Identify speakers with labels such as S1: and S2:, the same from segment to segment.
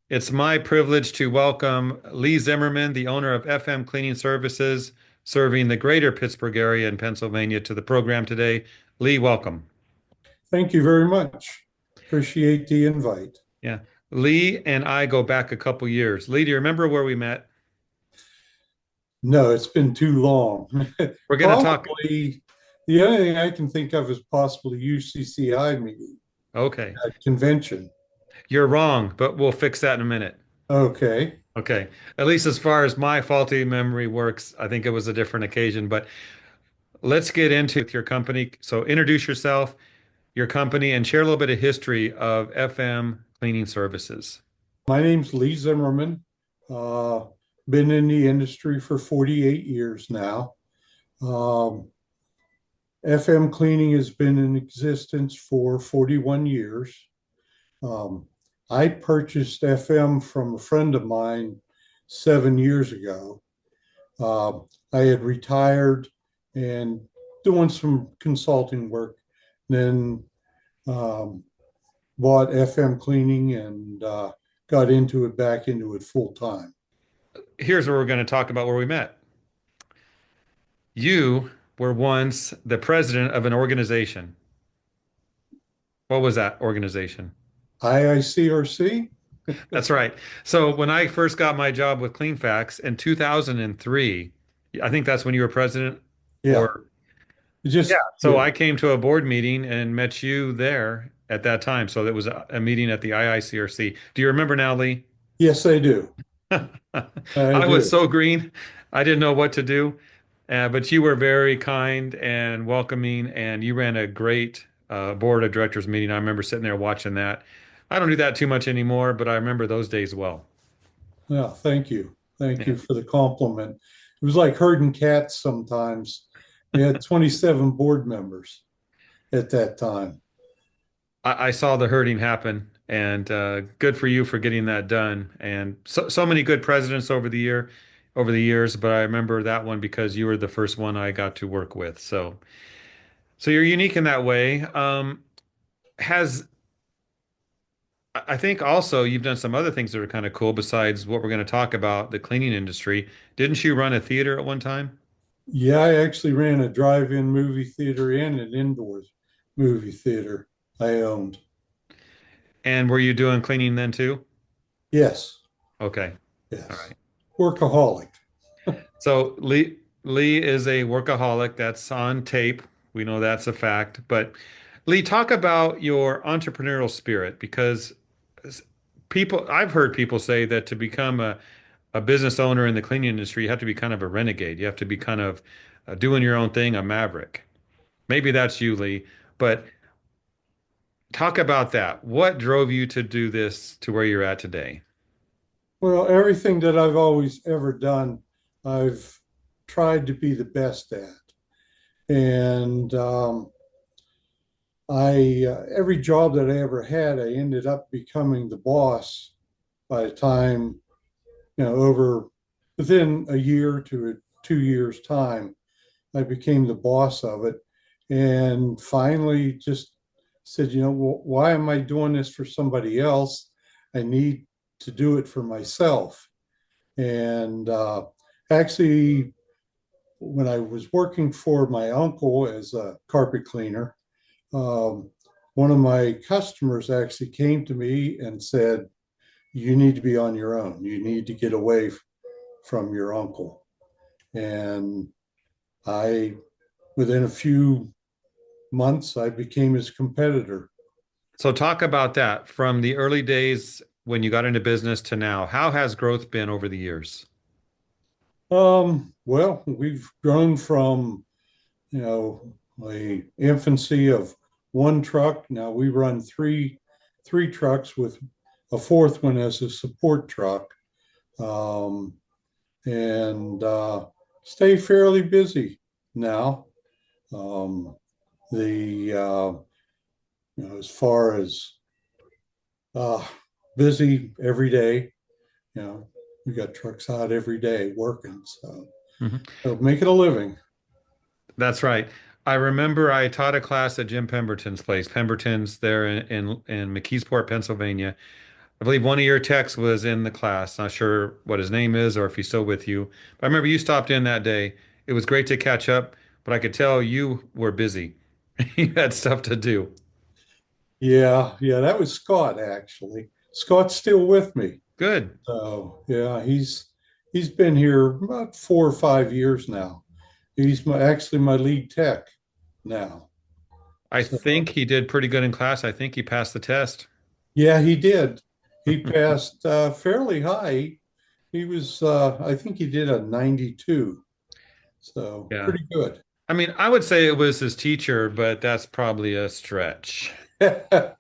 S1: It's my privilege to welcome Lee Zimmerman, the owner of FM Cleaning Services, serving the greater Pittsburgh area in Pennsylvania, to the program today. Lee, welcome.
S2: Thank you very much. Appreciate the invite.
S1: Yeah. Lee and I go back a couple years. Lee, do you remember where we met?
S2: No, it's been too long.
S1: We're going to talk.
S2: Probably the only thing I can think of is possibly UCCI meeting
S1: Okay.
S2: at convention.
S1: You're wrong, but we'll fix that in a minute.
S2: Okay.
S1: Okay. At least as far as my faulty memory works, I think it was a different occasion, but let's get into your company. So introduce yourself, your company, and share a little bit of history of FM Cleaning Services.
S2: My name's Lee Zimmerman. Uh, been in the industry for 48 years now. Um, FM cleaning has been in existence for 41 years. Um, I purchased FM from a friend of mine 7 years ago. I had retired and doing some consulting work, then um, bought FM cleaning and got back into it full time.
S1: Here's where we're going to talk about where we met. You were once the president of an organization. What was that organization?
S2: IICRC?
S1: That's right. So when I first got my job with CleanFax in 2003, I think that's when you were president,
S2: Yeah,
S1: or yeah.
S2: just,
S1: So
S2: yeah.
S1: I came to a board meeting and met you there at that time. So that was a meeting at the IICRC. Do you remember now, Lee?
S2: Yes, I do. I
S1: I was
S2: do.
S1: so green. I didn't know what to do. But you were very kind and welcoming, and you ran a great board of directors meeting. I remember sitting there watching that. I don't do that too much anymore, but I remember those days well.
S2: Yeah, thank you. Thank
S1: Yeah.
S2: you for the compliment. It was like herding cats sometimes. We had 27 board members at that time.
S1: I saw the hurting happen, and good for you for getting that done. And so many good presidents over the years, but I remember that one because you were the first one I got to work with. So you're unique in that way. Has I think also you've done some other things that are kind of cool besides what we're going to talk about, the cleaning industry. Didn't you run a theater at one time?
S2: Yeah, I actually ran a drive-in movie theater and an indoors movie theater I owned.
S1: And were you doing cleaning then too?
S2: Yes,
S1: Okay. All
S2: yes.
S1: right.
S2: Workaholic.
S1: So Lee is a workaholic. That's on tape. We know that's a fact. But Lee, talk about your entrepreneurial spirit because I've heard people say that to become a business owner in the cleaning industry, you have to be kind of a renegade. You have to be kind of doing your own thing, a maverick. Maybe that's you, Lee, but talk about that. What drove you to do this to where you're at today?
S2: Well, everything that I've always ever done, I've tried to be the best at. And every job that I ever had, I ended up becoming the boss by the time, over within a year to 2 years' time, I became the boss of it. And finally just said, why am I doing this for somebody else? I need to do it for myself. And actually, when I was working for my uncle as a carpet cleaner, um, one of my customers actually came to me and said, you need to be on your own. You need to get away from your uncle. And I, within a few months, I became his competitor.
S1: So talk about that from the early days when you got into business to now. How has growth been over the years?
S2: Well, we've grown from, a infancy of one truck. Now we run three trucks with a fourth one as a support truck, um, and stay fairly busy now. Um, the as far as uh, busy every day, you know, we got trucks out every day working,
S1: Mhm.
S2: so making a living.
S1: That's right. I remember I taught a class at Jim Pemberton's place. Pemberton's there in McKeesport, Pennsylvania. I believe one of your techs was in the class. Not sure what his name is or if he's still with you. But I remember you stopped in that day. It was great to catch up, but I could tell you were busy. You had stuff to do.
S2: Yeah, yeah, that was Scott actually. Scott's still with me.
S1: Good.
S2: So yeah, he's been here about 4 or 5 years now. He's actually my lead tech now.
S1: I
S2: So
S1: think he did pretty good in class. I think he passed the test.
S2: yeah, he did. He passed fairly high. He was I think he did a 92. So
S1: Yeah.
S2: pretty good.
S1: I mean, I would say it was his teacher, but that's probably a stretch.
S2: Could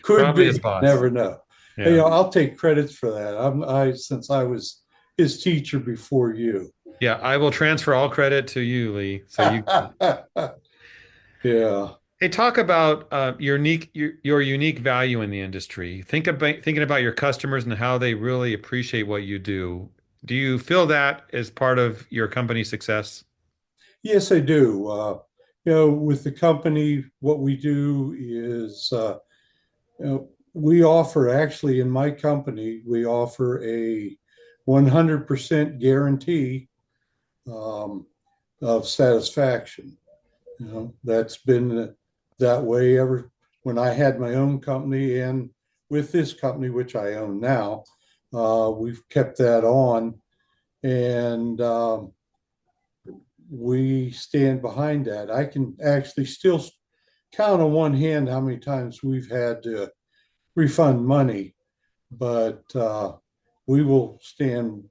S1: Probably
S2: be,
S1: his boss.
S2: never know. Hey,
S1: Yeah.
S2: I'll take credits for that. I since I was his teacher before you.
S1: Yeah, I will transfer all credit to you, Lee. So you
S2: Yeah.
S1: hey, talk about your unique value in the industry. Thinking about your customers and how they really appreciate what you do. Do you feel that as part of your company's success?
S2: Yes, I do. With the company, what we do is we offer, actually, in my company, we offer a 100% guarantee um, of satisfaction. That's been that way ever when I had my own company, and with this company, which I own now, we've kept that on, and we stand behind that. I can actually still count on one hand how many times we've had to refund money, but we will stand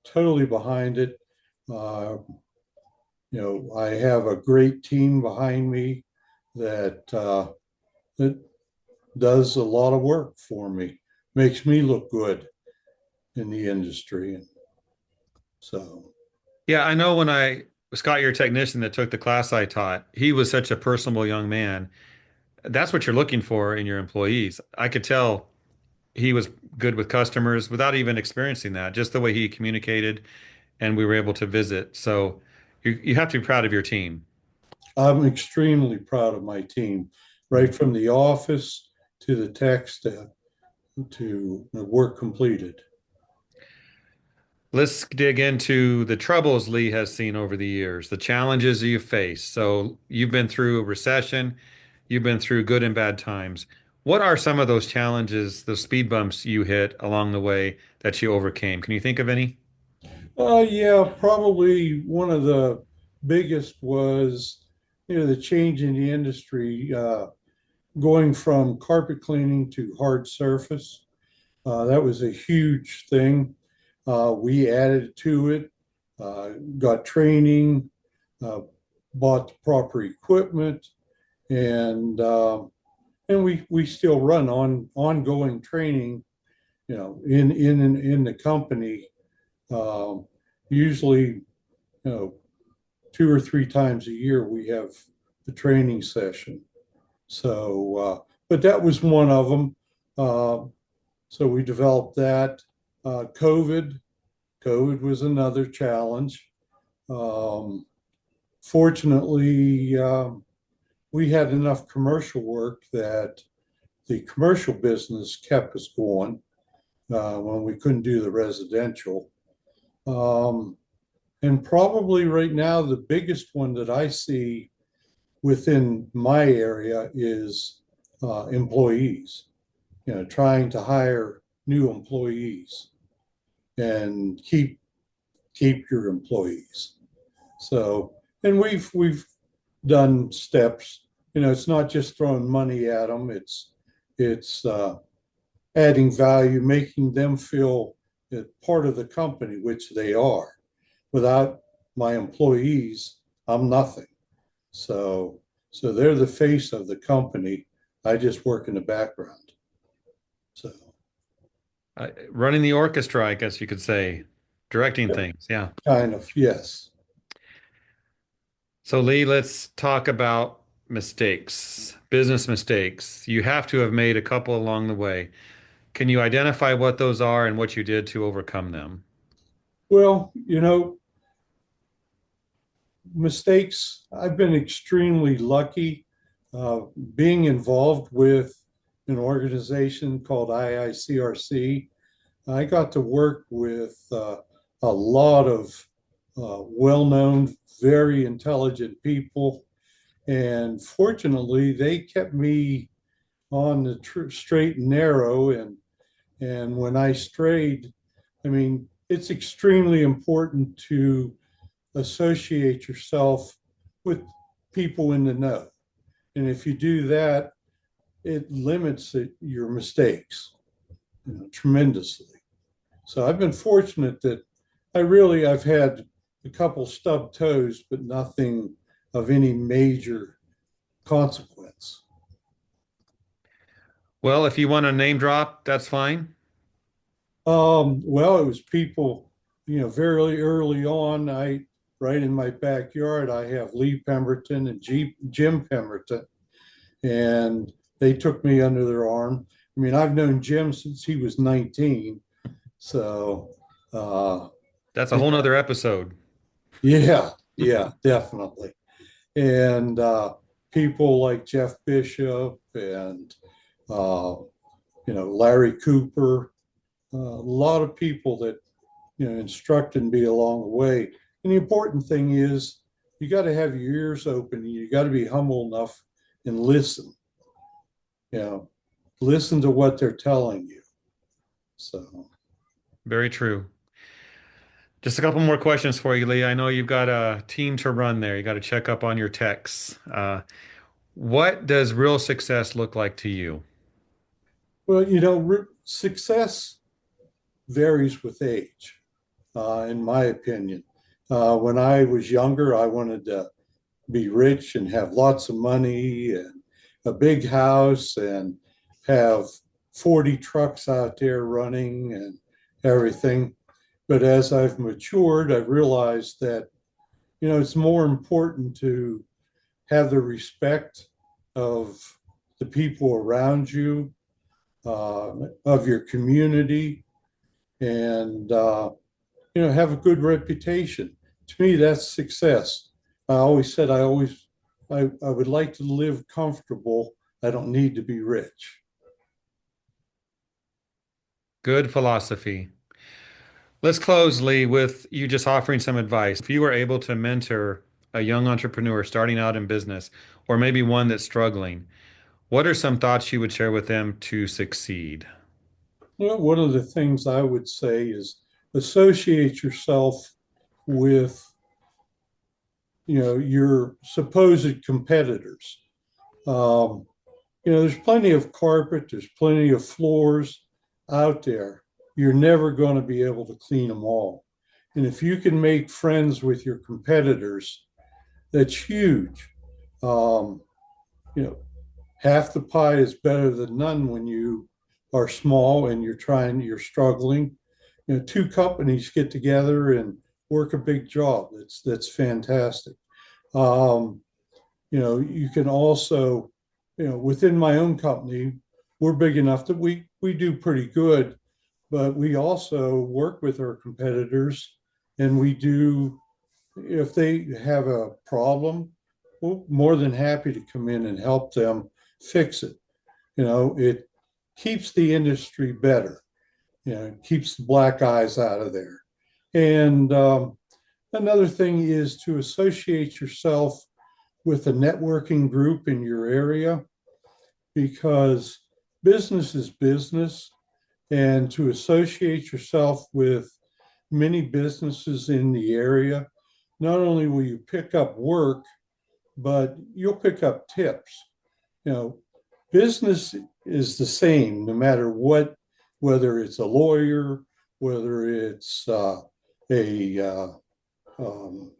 S2: totally behind it. Uh, I have a great team behind me that does a lot of work for me, makes me look good in the industry. And so,
S1: Yeah, I know when I Scott, your technician that took the class I taught, he was such a personable young man. That's what you're looking for in your employees. I could tell he was good with customers without even experiencing that, just the way he communicated and we were able to visit. So you have to be proud of your team.
S2: I'm extremely proud of my team,
S1: Mm.
S2: right from the office to the text to the work completed.
S1: Let's dig into the troubles Lee has seen over the years, the challenges you face. So you've been through a recession, you've been through good and bad times. What are some of those challenges, those speed bumps you hit along the way that you overcame? Can you think of any?
S2: Yeah, probably one of the biggest was, the change in the industry, going from carpet cleaning to hard surface. That was a huge thing. We added to it, got training, uh, bought the proper equipment, and we still run on ongoing training. In the company, um, usually, you know 2 or 3 times a year we have the training session. So, but that was one of them. Uh, so we developed that. COVID, COVID was another challenge. Um, Fortunately, we had enough commercial work that the commercial business kept us going when we couldn't do the residential. Um, and probably right now, the biggest one that I see within my area is employees, trying to hire new employees and keep your employees. So, and we've done steps. It's not just throwing money at them. It's adding value, making them feel that part of the company, which they are. Without my employees, I'm nothing. So, so they're the face of the company. I just work in the background. So,
S1: Running the orchestra, I guess you could say, directing
S2: yeah,
S1: things. Yeah.
S2: kind of, yes.
S1: So, Lee, let's talk about mistakes, business mistakes. You have to have made a couple along the way. Can you identify what those are and what you did to overcome them?
S2: Well, mistakes. I've been extremely lucky being involved with an organization called IICRC. I got to work with a lot of well-known, very intelligent people, and fortunately, they kept me on the straight and narrow. And when I strayed, I mean, it's extremely important to associate yourself with people in the know. And if you do that, it limits your mistakes, tremendously. So I've been fortunate that I've had a couple stub toes, but nothing of any major consequence.
S1: Well, if you want to name drop, that's fine.
S2: Well, it was people, very early on. Right in my backyard, I have Lee Pemberton and Jim Pemberton, and they took me under their arm. I mean, I've known Jim since he was 19, so uh,
S1: That's a whole nother episode.
S2: yeah, yeah, definitely. And people like Jeff Bishop and uh, Larry Cooper, a lot of people that instructed me along the way. And the important thing is you got to have your ears open. You got to be humble enough and listen. You know, listen to what they're telling you. So,
S1: Very true. Just a couple more questions for you, Lee. I know you've got a team to run there. You got to check up on your techs. What does real success look like to you?
S2: well, success varies with age, in my opinion. When I was younger, I wanted to be rich and have lots of money and a big house and have 40 trucks out there running and everything. But as I've matured, I've realized that, it's more important to have the respect of the people around you, of your community, and, have a good reputation. To me, that's success. I always said I would like to live comfortable. I don't need to be rich.
S1: Good philosophy. Let's close, Lee, with you just offering some advice. If you were able to mentor a young entrepreneur starting out in business, or maybe one that's struggling, what are some thoughts you would share with them to succeed?
S2: One of the things I would say is associate yourself with, your supposed competitors. Um, there's plenty of carpet, there's plenty of floors out there. You're never going to be able to clean them all. And if you can make friends with your competitors, that's huge. Um, you know, half the pie is better than none when you are small and you're struggling. Two companies get together and work a big job. That's fantastic. Um, you can also, within my own company, we're big enough that we do pretty good, but we also work with our competitors, and we do, if they have a problem, we're more than happy to come in and help them fix it. It keeps the industry better. It keeps the black eyes out of there. And another thing is to associate yourself with a networking group in your area, because business is business, and to associate yourself with many businesses in the area, not only will you pick up work, but you'll pick up tips. You know, business is the same no matter what, whether it's a lawyer, whether it's a um,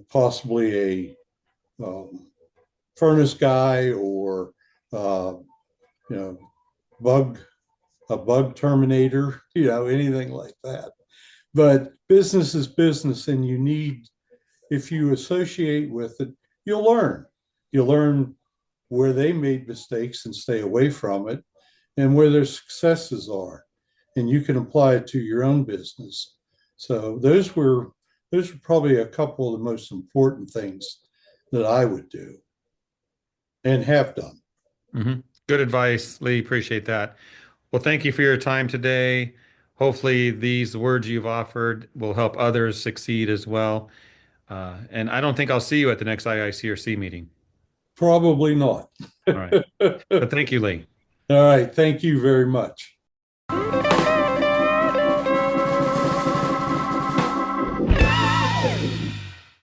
S2: possibly a furnace guy, or uh, you know bug a bug terminator, anything like that. But business is business, and if you associate with it, you'll learn. You'll learn where they made mistakes and stay away from it, and where their successes are, and you can apply it to your own business. So those were probably a couple of the most important things that I would do and have done.
S1: Mhm. Good advice, Lee. Appreciate that. Well, thank you for your time today. Hopefully, these words you've offered will help others succeed as well. And I don't think I'll see you at the next IICRC meeting.
S2: Probably not.
S1: All right.
S2: All
S1: But thank you, Lee.
S2: right. Thank you very much.